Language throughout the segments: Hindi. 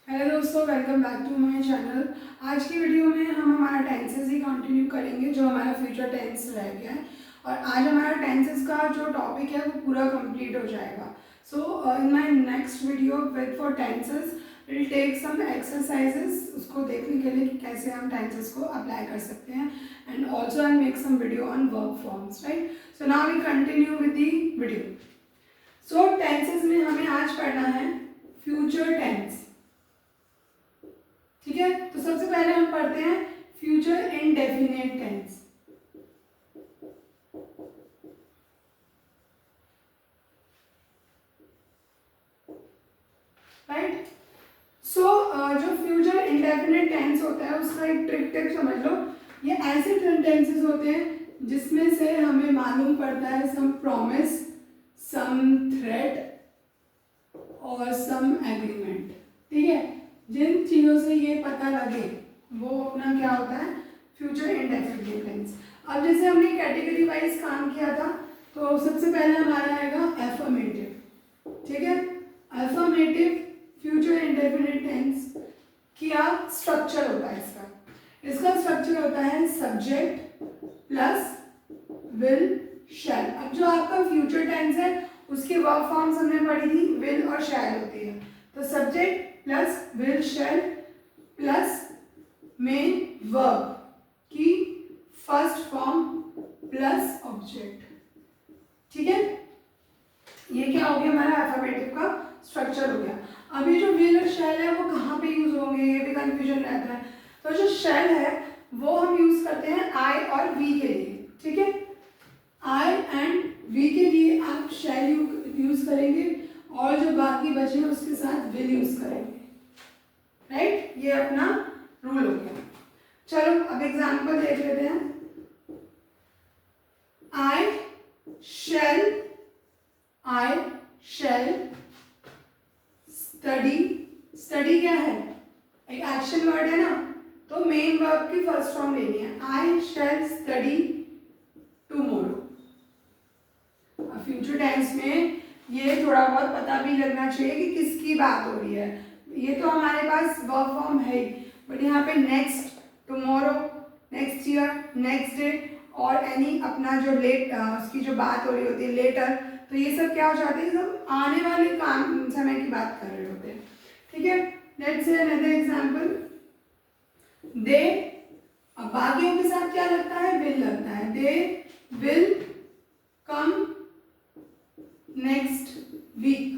हेलो दोस्तों, welcome back to my channel. आज की वीडियो में हम हमारा टेंसेस ही कंटिन्यू करेंगे जो हमारा फ्यूचर टेंस रह गया है। और आज हमारा टेंसेस का जो टॉपिक है वो पूरा कंप्लीट हो जाएगा। So in my next video with four tenses will take some exercises उसको देखने के लिए कि कैसे हम टेंसेस को अप्लाई कर सकते हैं। And also I make some video on work forms, right. So now we continue with the video. सो टेंसेस में हमें आज पढ़ना है फ्यूचर टेंस। ठीक है, तो सबसे पहले हम पढ़ते हैं फ्यूचर इंडेफिनिट टेंस। राइट। सो जो फ्यूचर इंडेफिनिट टेंस होता है उसका एक ट्रिक समझ लो। ये ऐसे टेंसेस होते हैं जिसमें से हमें मालूम पड़ता है सम प्रॉमिस, सम थ्रेट और सम एग्रीमेंट। ठीक है, जिन चीज़ों से ये पता लगे वो अपना क्या होता है, फ्यूचर इंडेफिनिट टेंस। अब जैसे हमने कैटेगरी वाइज काम किया था तो सबसे पहले हमारा आएगा एफर्मेटिव। ठीक है, एफर्मेटिव फ्यूचर इंडेफिनिट टेंस क्या स्ट्रक्चर होता है इसका स्ट्रक्चर होता है सब्जेक्ट प्लस विल शैल। अब जो आपका फ्यूचर टेंस है उसकी वर्ब फॉर्म्स हमने पढ़ी थी, विल और शैल होती है। तो subject plus will shall plus main verb की फर्स्ट फॉर्म प्लस ऑब्जेक्ट। ठीक है, ये क्या हो गया, हमारा अल्फाबेटिक का स्ट्रक्चर हो गया। अभी जो विल और शैल है वो कहाँ पे यूज होंगे, ये भी कंफ्यूजन रहता है। तो जो शैल है वो हम यूज करते हैं आई और वी के लिए। ठीक है, आई एंड वी के लिए आप शैल यूज करेंगे और जो बाकी बचे हैं उसके साथ विल यूज करेंगे। राइट, ये अपना रूल हो गया। चलो अब एग्जांपल देख लेते हैं। आई शैल स्टडी। स्टडी क्या है, एक एक्शन वर्ड है ना, तो मेन वर्ब की फर्स्ट फॉर्म लेनी है। I shell study tomorrow. अब फ्यूचर टेंस में ये थोड़ा बहुत पता भी लगना चाहिए कि किसकी बात हो रही है। ये तो हमारे पास वर्ब फॉर्म है, बट यहाँ पे next, tomorrow, next year, next day और एनी अपना जो लेट उसकी जो बात हो रही होती है लेटर, तो ये सब क्या हो जाते हैं, सब आने वाले काम समय की बात कर रहे होते हैं। ठीक है, लेट्स से अनदर एग्जांपल। दे, अब बाकियों के साथ क्या लगता है, विल लगता है। They will come next week.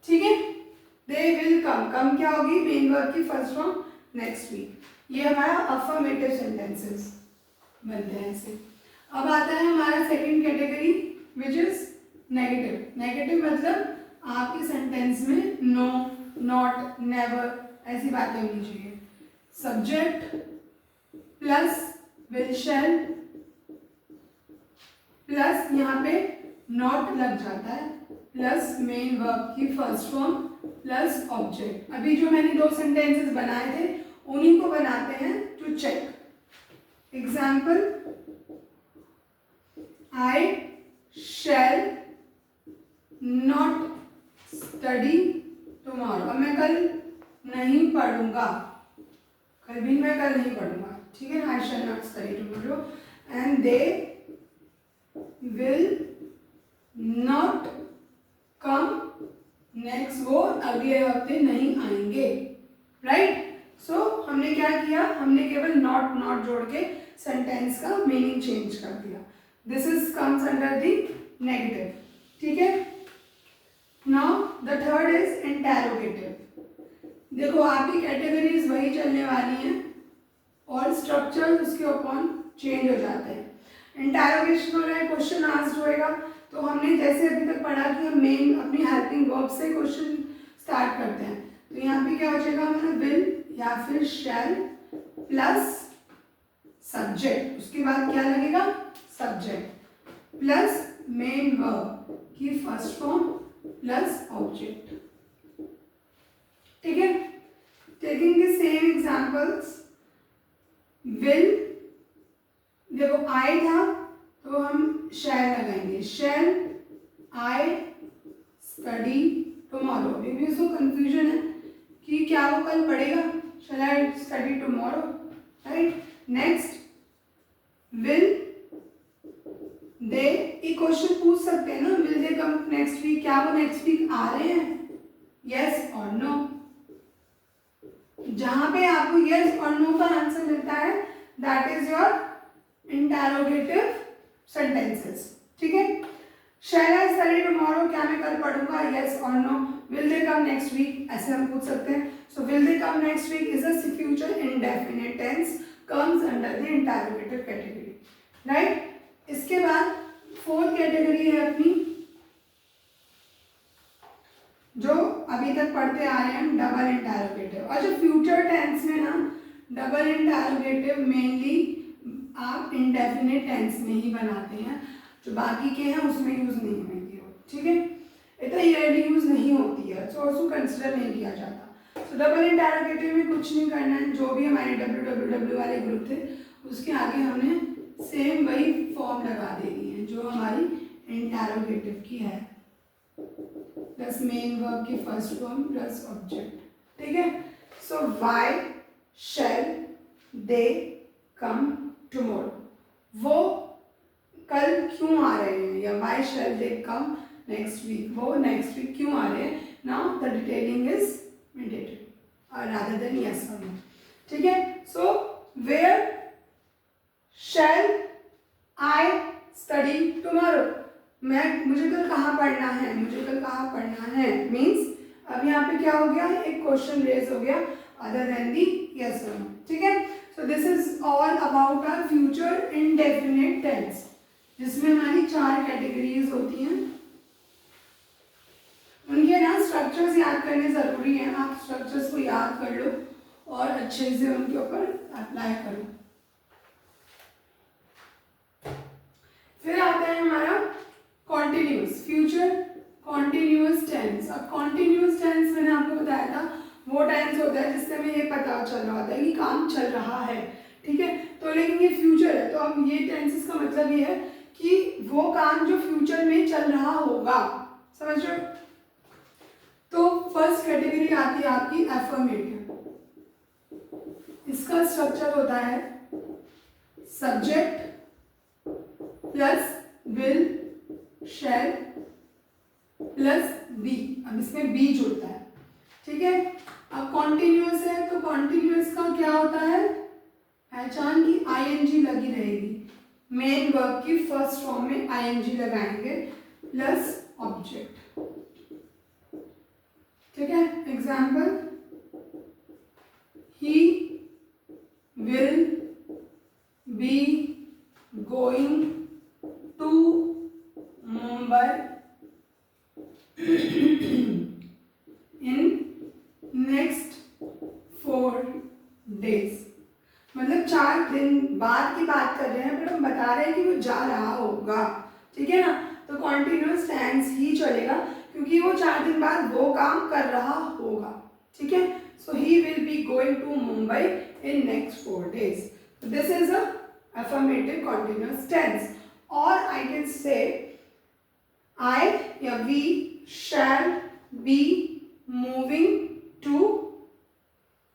ठीक है, दे विल कम क्या होगी, मेन वर्ब की फर्स्ट फॉर्म नेक्स्ट वीक। ये हमारा अफर्मेटिव सेंटेंसेस बनते हैं ऐसे। अब आता है हमारा second category which is negative. Negative मतलब आपके सेंटेंस में नो, नॉट, नेवर ऐसी बातें होनी चाहिए। Subject plus will shall plus यहाँ पे नॉट लग जाता है प्लस मेन वर्ब की फर्स्ट फॉर्म प्लस ऑब्जेक्ट। अभी जो मैंने दो सेंटेंसेस बनाए थे उन्हीं को बनाते हैं to check. Example, I shall not study tomorrow. अब मैं कल नहीं पढ़ूंगा, कल भी मैं कल नहीं पढ़ूंगा। ठीक है, I shall not study tomorrow and they will not come next, वो अगले हफ्ते नहीं आएंगे। राइट, सो हमने क्या किया, हमने केवल नॉट जोड़ के सेंटेंस का मीनिंग चेंज कर दिया। This is comes under the negative. ठीक है, now the third is interrogative. देखो आपकी कैटेगरीज वही चलने वाली हैं और स्ट्रक्चर उसके ऊपर चेंज हो जाते हैं। इंटेरोगेशन हो रहा है, क्वेश्चन आस्क्ड होएगा, तो हमने जैसे अभी तक पढ़ा कि हम मेन अपनी हेल्पिंग वर्ब से क्वेश्चन स्टार्ट करते हैं। तो यहाँ पे क्या हो जाएगा हमारा, विल या फिर शैल प्लस सब्जेक्ट, उसके बाद क्या लगेगा, सब्जेक्ट प्लस मेन वर्ब की फर्स्ट फॉर्म प्लस ऑब्जेक्ट। ठीक है, taking the same examples. Will, देखो आई था तो हम शैल लगाएंगे, शैल आई स्टडी टुमारो। अभी भी उसको कंफ्यूजन है कि क्या वो कल पढ़ेगा? Shall I study tomorrow, right? Next, will they, ये क्वेश्चन पूछ सकते हैं ना, will they come next week, क्या वो नेक्स्ट वीक आ रहे हैं? यस और नो। जहां पे आपको यस और नो का आंसर मिलता है that is your interrogative sentences, ठीक है? शैल आई स्टडी टुमारो, क्या मैं कल पढ़ूंगा? यस और no. Will they come next week, ऐसे हम पूछ सकते हैं। So will they come next week is a future indefinite tense, comes under the interrogative category, right? इसके बाद फोर्थ कैटेगरी है अपनी, जो अभी तक पढ़ते आ रहे हैं, डबल इंटरोगेटिव। और जो फ्यूचर टेंस में ना डबल इंटरोगेटिव मेनली आप इंडेफिनिट टेंस में ही बनाते हैं, जो बाकी के हैं उसमें यूज नहीं होती हो, ठीक है? इतना ईयरली यूज नहीं होती है, सो उसको कंसिडर नहीं किया जाता। सो डबल इंटरोगेटिव में कुछ नहीं करना है, जो भी हमारे WWW वाले ग्रुप थे उसके आगे हमने सेम वही फॉर्म लगा देनी है जो हमारी इंटरोगेटिव की है, प्लस मेन वर्ब की फर्स्ट फॉर्म प्लस ऑब्जेक्ट, ठीक है? So why shall they come tomorrow, वो कल क्यों आ रहे हैं, या why shall they come next week, वो नेक्स्ट वीक क्यों आ रहे हैं? Now the detailing is mandatory rather than yes और नो, ठीक है? So where shall I study tomorrow, मुझे कल कहाँ पढ़ना है, मुझे कल कहाँ पढ़ना है मीन्स अब यहाँ पे क्या हो गया, एक क्वेश्चन रेज हो गया अदर देन दी यस और नो, ठीक है? So this is all about our future indefinite tense, जिसमें हमारी 4 कैटेगरीज होती हैं। उनके ना स्ट्रक्चर्स याद करने ज़रूरी हैं, आप स्ट्रक्चर्स को याद कर लो और अच्छे से उनके ऊपर अप्लाई करो। फिर आता है हमारा कॉन्टिन्यूस फ्यूचर कॉन्टिन्यूस टेंस। अब कॉन्टिन्यूस टेंस मैंने आपको बताया था वो टेंस होता है जिससे हमें ये पता चल रहा होता है कि काम चल रहा है, ठीक है? तो लेकिन ये फ्यूचर है, तो अब ये टेंसेस का मतलब ये है कि वो काम जो फ्यूचर में चल रहा होगा, समझ रहे हो? तो फर्स्ट कैटेगरी आती है आपकी एफर्मेटिव। इसका स्ट्रक्चर होता है subject plus will shall plus be, अब इसमें बी जुड़ता है, ठीक है? अब कॉन्टिन्यूअस है तो कॉन्टिन्यूअस का क्या होता है, पहचान की आईएनजी लगी रहेगी, मेन वर्ब की फर्स्ट फॉर्म में आईएनजी लगाएंगे प्लस ऑब्जेक्ट, ठीक है? Example, he will be going to Mumbai in next 4 days, मतलब 4 दिन बाद की बात कर रहे हैं, बट हम बता रहे हैं कि वो जा रहा होगा, ठीक है ना? तो कॉन्टिन्यूअस टेंस ही चलेगा क्योंकि वो 4 दिन बाद वो काम कर रहा होगा, ठीक है? So he will be going to Mumbai in next 4 days, this is a affirmative continuous tense, or I can say I या we shall be moving to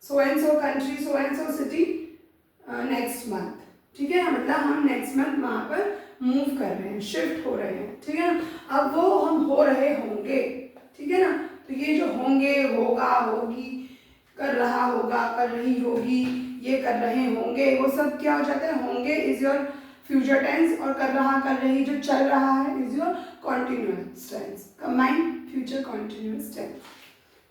so and so country, so and so city next month, ठीक है? मतलब हम नेक्स्ट मंथ वहाँ पर मूव कर रहे हैं, शिफ्ट हो रहे हैं, ठीक है ना? अब वो हम हो रहे होंगे, ठीक है ना? तो ये जो होंगे, होगा, होगी, कर रहा होगा, कर रही होगी, ये कर रहे होंगे, वो सब क्या हो जाता है, होंगे इज योर फ्यूचर टेंस और कर रहा कर रही जो चल रहा है is your continuous tense, combined future continuous tense,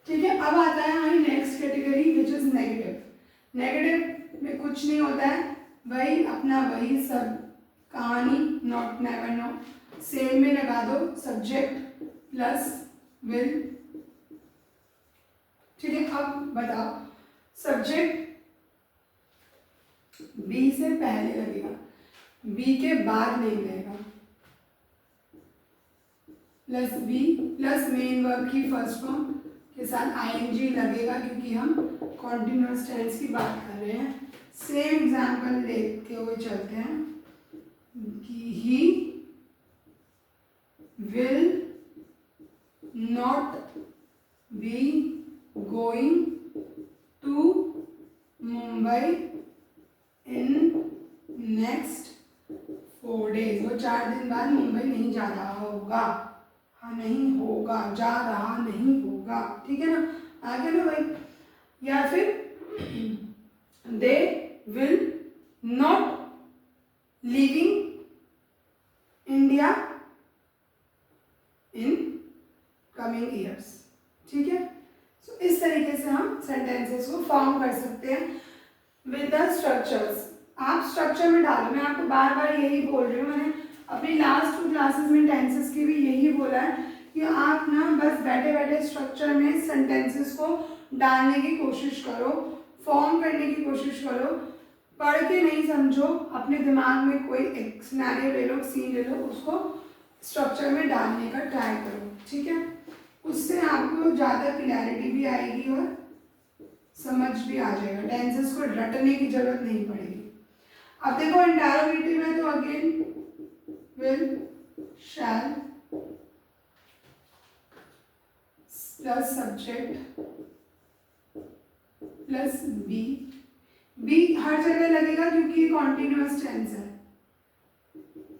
ठीक है? अब आता है हमारी next category which is negative. Negative में कुछ नहीं होता है, वही अपना वही सब कहानी, नॉट नेवर नो, सेम में लगा दो सब्जेक्ट प्लस विल, ठीक है? अब बताओ, सब्जेक्ट बी से पहले लगेगा, बी के बाद नहीं लगेगा, plus be plus main verb की फर्स्ट फॉर्म के साथ आईएनजी लगेगा क्योंकि हम कॉन्टिन्यूअस टेंस की बात कर रहे हैं। सेम एग्जाम्पल लेते हुए चलते हैं कि he will not be going Mumbai in next 4 days। वो 4 दिन बाद मुंबई नहीं जा रहा होगा, हाँ नहीं होगा, जा रहा नहीं होगा, ठीक है ना, आगे ना भाई। या फिर दे will not leaving India in coming years, ठीक है। सो इस तरीके से हम सेंटेंसेस को फॉर्म कर सकते हैं विद द स्ट्रक्चर्स। आप स्ट्रक्चर में डालो, मैं आपको बार बार यही बोल रही हूँ, मैंने अपनी लास्ट 2 क्लासेस में टेंसेस की भी यही बोला है कि आप ना बस बैठे बैठे स्ट्रक्चर में सेंटेंसेस को डालने की कोशिश करो, फॉर्म करने की कोशिश करो, पढ़ के नहीं समझो, अपने दिमाग में कोई एक सिनेरियो ले लो, सीन ले लो, उसको स्ट्रक्चर में डालने का ट्राई करो, ठीक है। उससे आपको ज़्यादा क्लैरिटी भी आएगी और समझ भी आ जाएगा, टेंसेस को रटने की जरूरत नहीं पड़ेगी। अब देखो इंटरोगेटिव है तो again will, shall plus subject plus be. Be हर जगह लगेगा क्योंकि ये कॉन्टिन्यूअस टेंस है,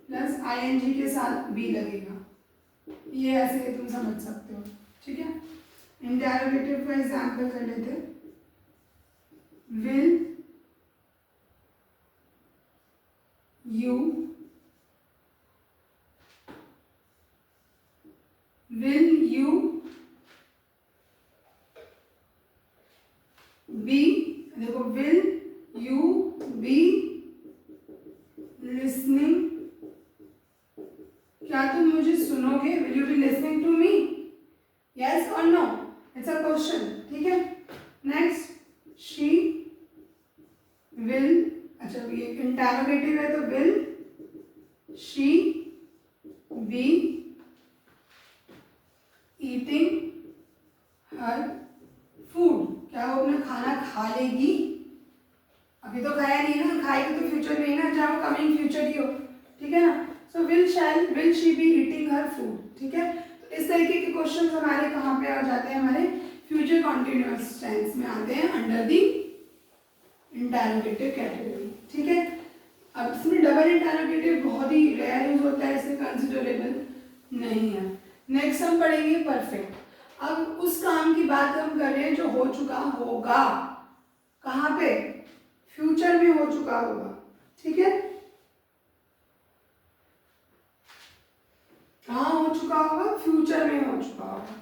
प्लस आईएनजी के साथ बी लगेगा, ये ऐसे तुम समझ सकते हो, ठीक है। इंटरोगेटिव का एग्जाम्पल कर लेते हैं। विल you be, देखो will you be listening, क्या तुम मुझे सुनोगे, will you be listening to me, yes or no, it's a question, ठीक है। नेक्स्ट she will, अच्छा ये इंटरोगेटिव है तो will she be eating her food, क्या वो अपना खाना खा लेगी, अभी तो खाया नहीं ना, खाएगी तो फ्यूचर में ही ना, चाहे वो कमिंग फ्यूचर ही हो, ठीक है ना। So will she be eating her food, ठीक है। तो इस तरीके के क्वेश्चन हमारे कहाँ पे आ जाते हैं, हमारे फ्यूचर कॉन्टिन्यूअस टेंस में आते हैं अंडर दी इंटरोगेटिव कैटेगरी, ठीक है। अब इसमें डबल इंटरोगेटिव बहुत ही रेयर यूज होता है, इसमें कंसिडरेबल नहीं है। नेक्स्ट हम पढ़ेंगे परफेक्ट। अब उस काम की बात हम कर रहे हैं जो हो चुका होगा, कहाँ पे, फ्यूचर में हो चुका होगा, ठीक है। कहाँ हो चुका होगा, फ्यूचर में हो चुका होगा।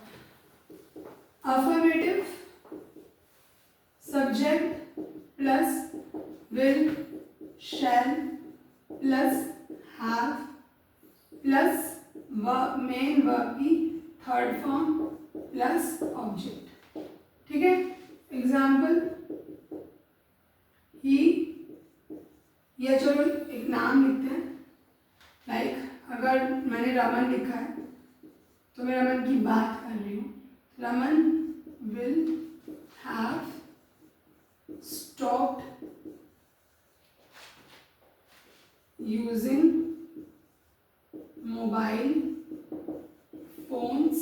Affirmative subject plus will shall plus have plus main verb की थर्ड फॉर्म प्लस ऑब्जेक्ट, ठीक है। एग्जाम्पल ही, या चलो एक नाम लिखते हैं, लाइक अगर मैंने रमन लिखा है तो मैं रमन की बात कर रही हूँ, Raman will have stopped using mobile phones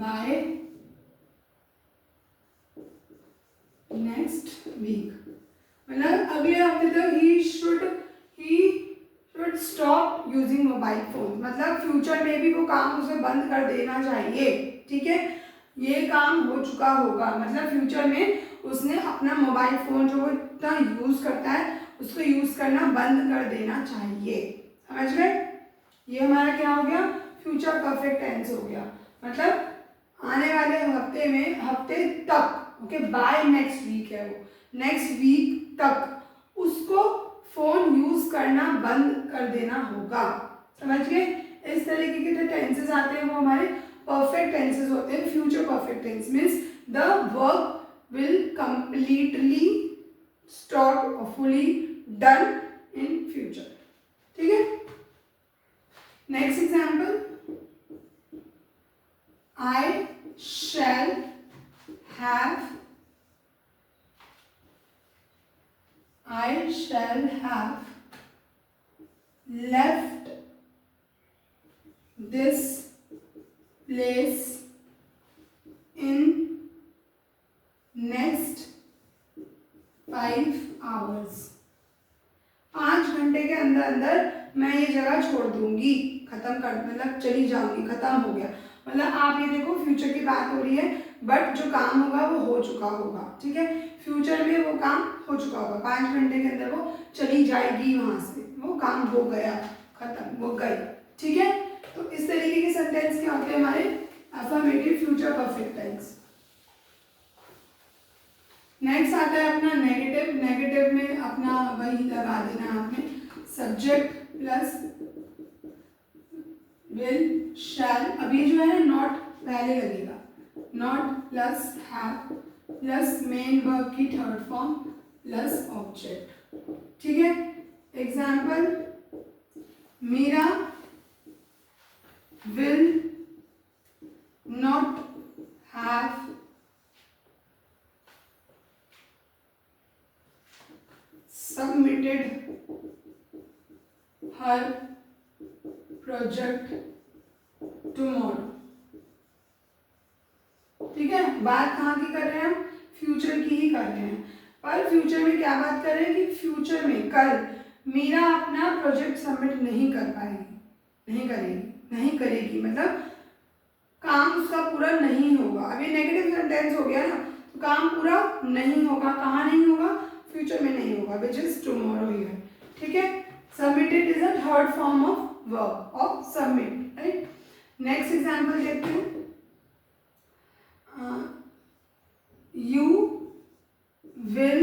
by next week। मतलब अगले हफ्ते तक he should stop using mobile phones, मतलब फ्यूचर में भी वो काम उसे बंद कर देना चाहिए, ठीक है। ये काम हो चुका होगा, मतलब फ्यूचर में उसने अपना मोबाइल फ़ोन जो वो इतना यूज़ करता है उसको यूज़ करना बंद कर देना चाहिए, समझ गए। ये हमारा क्या हो गया, फ्यूचर परफेक्ट टेंस हो गया, मतलब आने वाले हफ्ते में, हफ्ते तक, ओके, बाय नेक्स्ट वीक है वो, नेक्स्ट वीक तक उसको फ़ोन यूज़ करना बंद कर देना होगा, समझ गए। इस तरीके के जो टेंसेस आते हैं वो हमारे परफेक्ट टेंसेस होते हैं। Future perfect tense means the work will completely stop और फुली डन इन फ्यूचर, ठीक है। Next example, I shall have left this place in next 5 hours, 5 घंटे के अंदर अंदर मैं ये जगह छोड़ दूंगी, खत्म कर, मतलब चली जाऊंगी, खत्म हो गया। मतलब आप ये देखो फ्यूचर की बात हो रही है, बट जो काम होगा वो हो चुका होगा, ठीक है, फ्यूचर में वो काम हो चुका होगा, 5 घंटे के अंदर वो चली जाएगी, वहां से वो काम हो गया, खत्म, वो गई, ठीक है। तो इस तरीके के सेंटेंस क्या होते हैं हमारे affirmative future perfect tense. Next आता है अपना नेगेटिव। नेगेटिव में अपना वही लगा देना आपने, सब्जेक्ट प्लस विल शैल। अब ये जो है ना नॉट पहले लगेगा, not plus have plus main verb की थर्ड फॉर्म प्लस ऑब्जेक्ट, ठीक है। Example, Meera will not have submitted her project tomorrow, ठीक है। बात कहाँ की कर रहे हैं हम, फ्यूचर की ही कर रहे हैं, पर फ्यूचर में क्या बात कर रहे हैं कि फ्यूचर में कल मीरा अपना प्रोजेक्ट सबमिट नहीं कर पाएगी, नहीं करेगी, मतलब काम उसका पूरा नहीं होगा। अब ये नेगेटिव सेंटेंस हो गया ना, तो काम पूरा नहीं होगा, कहाँ नहीं होगा, फ्यूचर में नहीं होगा, विच इज टुमारो हियर, ठीक है। Submitted is a third form of verb of submit, right. Next example देखते हैं, you will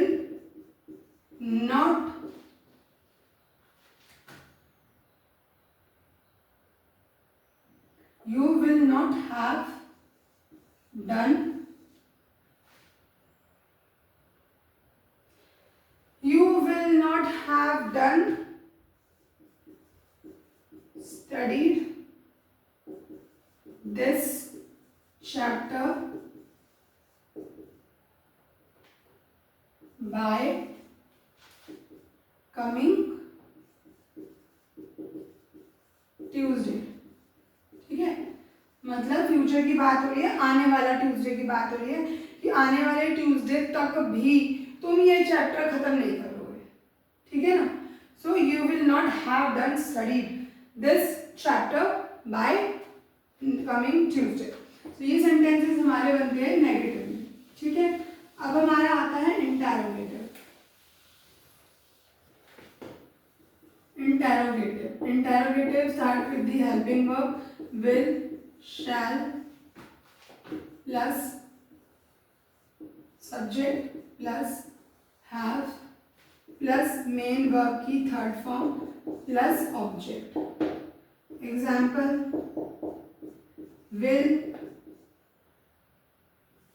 not have done, you will not have done, studied this chapter by coming Tuesday, ठीक है। मतलब फ्यूचर की बात हो रही है, आने वाला ट्यूसडे की बात हो रही है कि आने वाले ट्यूसडे तक भी तुम ये चैप्टर खत्म नहीं करोगे, ठीक है ना। So you will not have done studied this chapter by coming Tuesday. तो ये सेंटेंसेस हमारे बनते हैं नेगेटिव में, ठीक है। अब हमारा आता है interrogative. Interrogative start with the helping verb will, shall plus subject plus have plus main verb की third form plus object. Example, will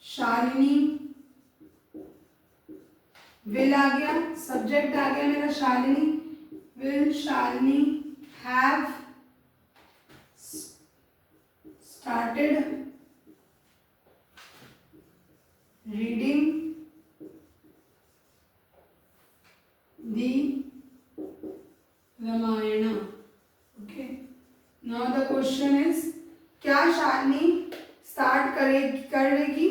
Shalini, will आ गया, subject आ गया मेरा Shalini, will Shalini have started reading the Ramayana, okay. Now the question is, क्या शालिनी स्टार्ट करेगी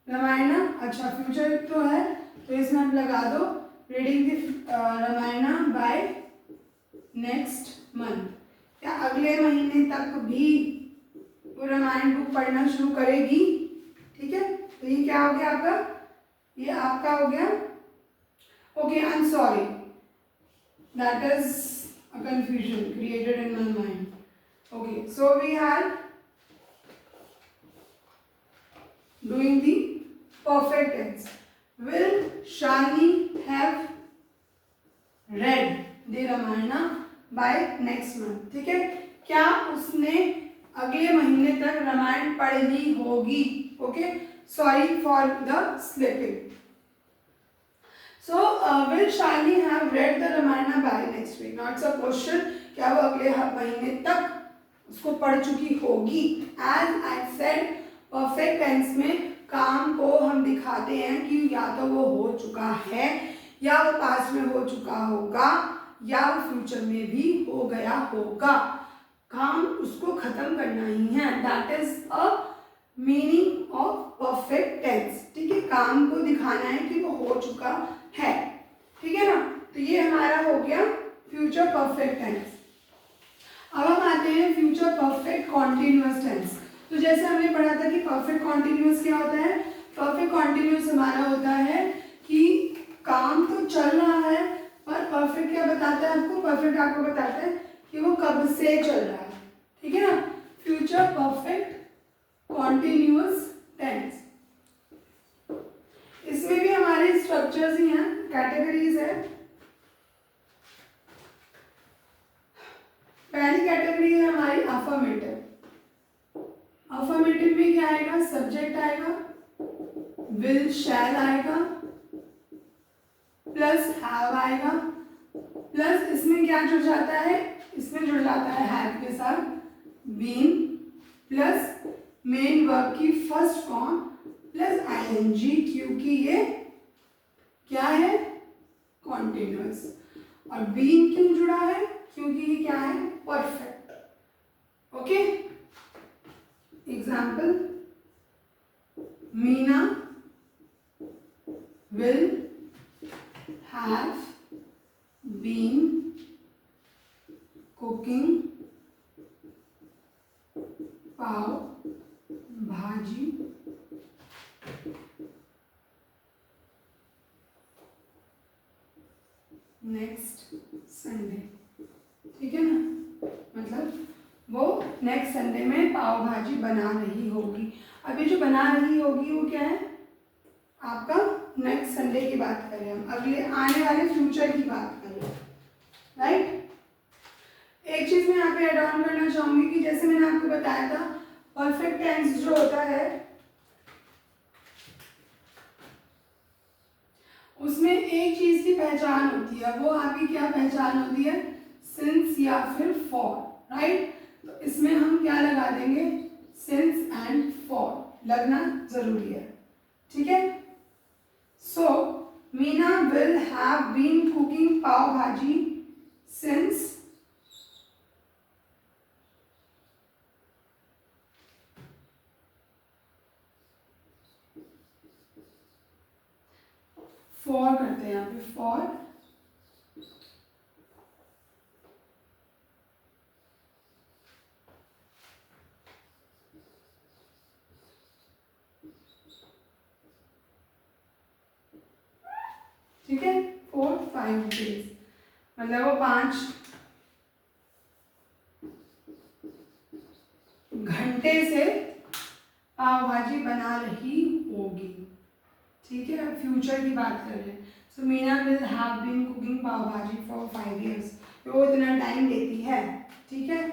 रामायण? अच्छा फ्यूचर तो है, तो इसमें आप लगा दो reading the Ramayana by next month, क्या अगले महीने तक भी वो रामायण बुक पढ़ना शुरू करेगी, ठीक है। तो ये क्या हो गया आपका, ये आपका हो गया, okay. I am sorry, that is a confusion created in my mind, okay. So we are doing the perfect tense. Will Shalini have read the Ramayana by next month, ठीक है। क्या उसने अगले महीने तक रामायण पढ़ ली होगी, okay. Sorry for the slipping. So will Shalini have read the Ramayana by next week, not a question, क्या वो अगले महीने तक उसको पढ़ चुकी होगी। As I said, perfect tense में काम को हम दिखाते हैं कि या तो वो हो चुका है, या वो पास्ट में हो चुका होगा, या वो फ्यूचर में भी हो गया होगा, काम उसको खत्म करना ही है। That is a meaning of perfect tense, ठीक है। काम को दिखाना है कि वो हो चुका है, ठीक है ना। तो ये हमारा हो गया फ्यूचर परफेक्ट टेंस। अब हम आते हैं फ्यूचर परफेक्ट कॉन्टिन्यूअस टेंस। तो जैसे हमने पढ़ा था कि परफेक्ट कॉन्टिन्यूअस क्या होता है, परफेक्ट कॉन्टिन्यूअस हमारा होता है कि काम तो चल रहा है, पर परफेक्ट क्या बताता है आपको, परफेक्ट आपको बताता है कि वो कब से चल रहा है, ठीक है ना। फ्यूचर परफेक्ट कॉन्टिन्यूअस टेंस, इसमें भी हमारे स्ट्रक्चर्स ही हैं, कैटेगरीज है। पहली कैटेगरी है हमारी अफर्मेटिव। अफर्मेटिव में क्या आएगा, सब्जेक्ट आएगा, विल शैल आएगा, प्लस हैव आएगा, प्लस इसमें क्या जुड़ जाता है, इसमें जुड़ जाता है हैव के साथ बीन, प्लस मेन वर्ब की फर्स्ट फॉर्म प्लस आईएनजी, क्योंकि ये क्या है, कॉन्टिन्यूअस। और बीन क्यों जुड़ा है, क्योंकि ये क्या है, perfect. Okay, example, Meena will have been cooking pav bhaji next Sunday, ठीक है ना। मतलब वो नेक्स्ट संडे में पाव भाजी बना रही होगी। अब ये जो बना रही होगी वो क्या है, आपका नेक्स्ट संडे की बात करें हम, अगले आने वाले फ्यूचर की बात करें, राइट। एक चीज मैं यहाँ पे ऐड ऑन करना चाहूंगी कि जैसे मैंने आपको बताया था परफेक्ट टेंस जो होता है उसमें एक चीज की पहचान होती है, वो आपकी क्या पहचान होती है, सिंस या फिर फॉर, राइट। तो इसमें हम क्या लगा देंगे, सिंस एंड फॉर लगना जरूरी है, ठीक है। So Meena will have been cooking pav bhaji since for करते हैं यहाँ पे, फॉर ठीक है, 4-5 days, मतलब वो 5 घंटे से पाव भाजी बना रही होगी, ठीक है। फ्यूचर की बात कर रहे हैं। So Meena will have been cooking pav bhaji for 5 years, वो इतना टाइम लेती है, ठीक है।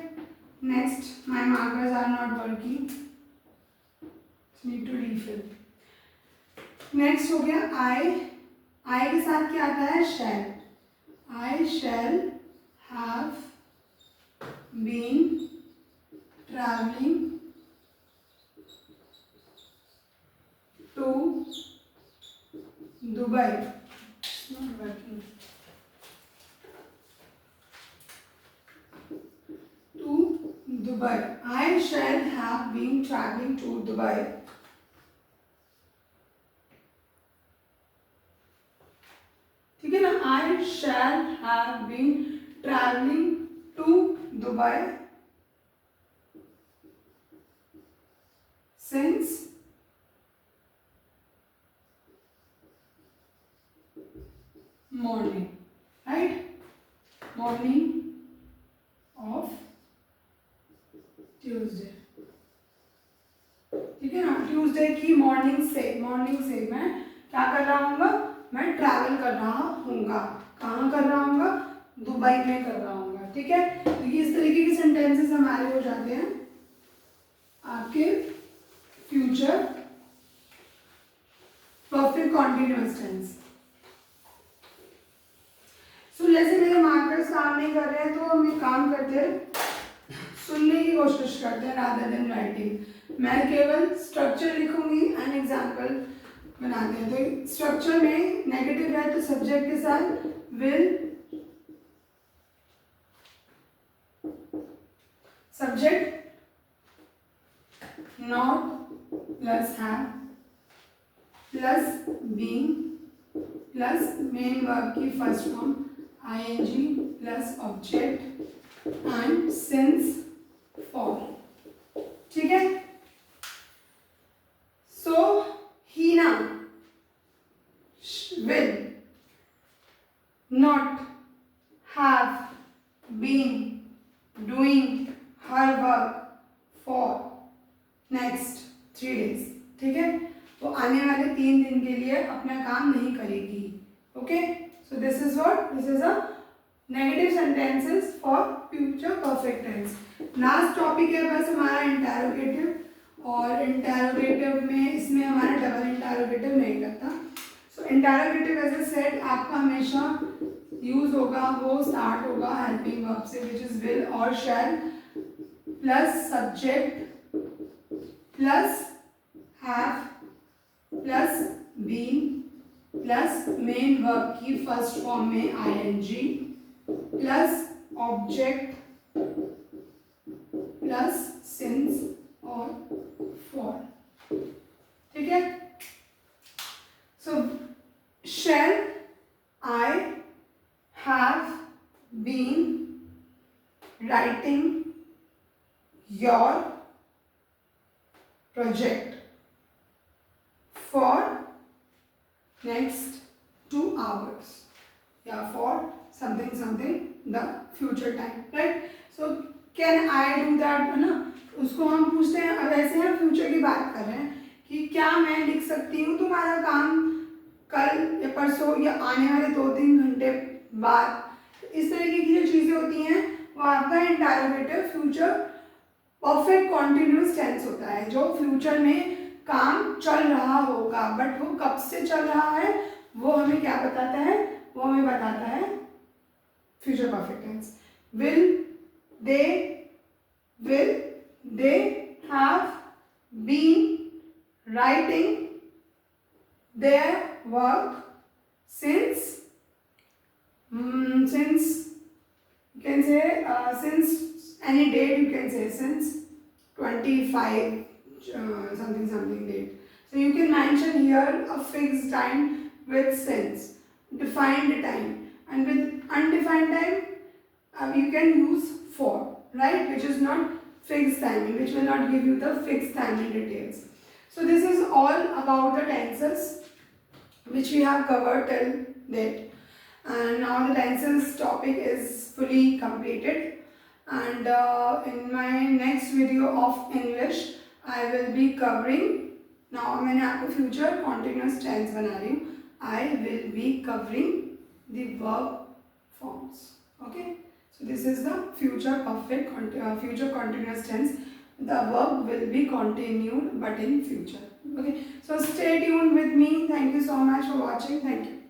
Next, my markers are not working, need to refill. Next हो गया आई, आई के साथ क्या आता है, shall. I shall have been travelling to Dubai, to Dubai, I shall have been travelling to Dubai, ठीक है ना। I shall have been travelling to Dubai since morning, right, morning of Tuesday, ठीक है ना। ट्यूसडे की मॉर्निंग से मैं क्या कर रहा हूँगा, मैं ट्रैवल कर रहा हूँगा, कहाँ कर रहा हूँगा, दुबई में कर रहा हूँगा, ठीक है। तो ये इस तरीके के सेंटेंसेस हमारे हो जाते हैं आपके फ्यूचर परफेक्ट कॉन्टिन्यूअस टेंस। सो जैसे मेरे मार्कर्स काम नहीं कर रहे हैं तो हम एक काम करते हैं, सुनने की कोशिश करते हैं रादर देन राइटिंग। मैं केवल स्ट्रक्चर लिखूंगी एंड एग्जाम्पल बनाते हैं। तो स्ट्रक्चर में नेगेटिव है तो सब्जेक्ट के साथ will, subject not plus have, plus being plus main verb की first form ING plus object and since for. ठीक है. सो हीना will not have been doing her work for next 3 days. ठीक है. वो आने वाले 3 दिन के लिए अपना काम नहीं करेगी. Okay. So this is what, this is a negative sentences for future perfect tense. Last topic है बस हमारा इंटेरोगेटिव. और इंटेरोगेटिव में इसमें हमारा डबल इंटेरोगेटिव नहीं लगता. सो इंटेरोगेटिव एज ए सेट आपका हमेशा यूज होगा, वो स्टार्ट होगा हेल्पिंग वर्ब से विच इज विल और shall plus subject plus have plus been plus main verb की फर्स्ट फॉर्म में ING plus object plus since और फॉर. ठीक है. सो shall I have been writing your project for next 2 hours या for something the future time, right? So can I do that, है ना. उसको हम पूछते हैं. अब ऐसे हम फ्यूचर की बात कर रहे हैं कि क्या मैं लिख सकती हूँ तुम्हारा काम कल या परसों या आने वाले 2-3 घंटे बाद. इस तरीके की जो चीज़ें होती हैं वो आपका interrogative future perfect continuous tense होता है, जो फ्यूचर में काम चल रहा होगा, बट वो कब से चल रहा है वो हमें क्या बताता है, वो हमें बताता है future perfect tense. Will they have been writing their work since you can say since any date, you can say since 25 something date. So you can mention here a fixed time with since, defined time, and with undefined time you can use for, right, which is not fixed timing, which will not give you the fixed timing details. So this is all about the tenses which we have covered till date, and now the tenses topic is fully completed. And in my next video of English I will be covering, now मैंने आपको future continuous tense बना रही हूँ, I will be covering the verb forms. Okay, so this is the future perfect future continuous tense. The verb will be continued but in future. Okay, so stay tuned with me. Thank you so much for watching. Thank you.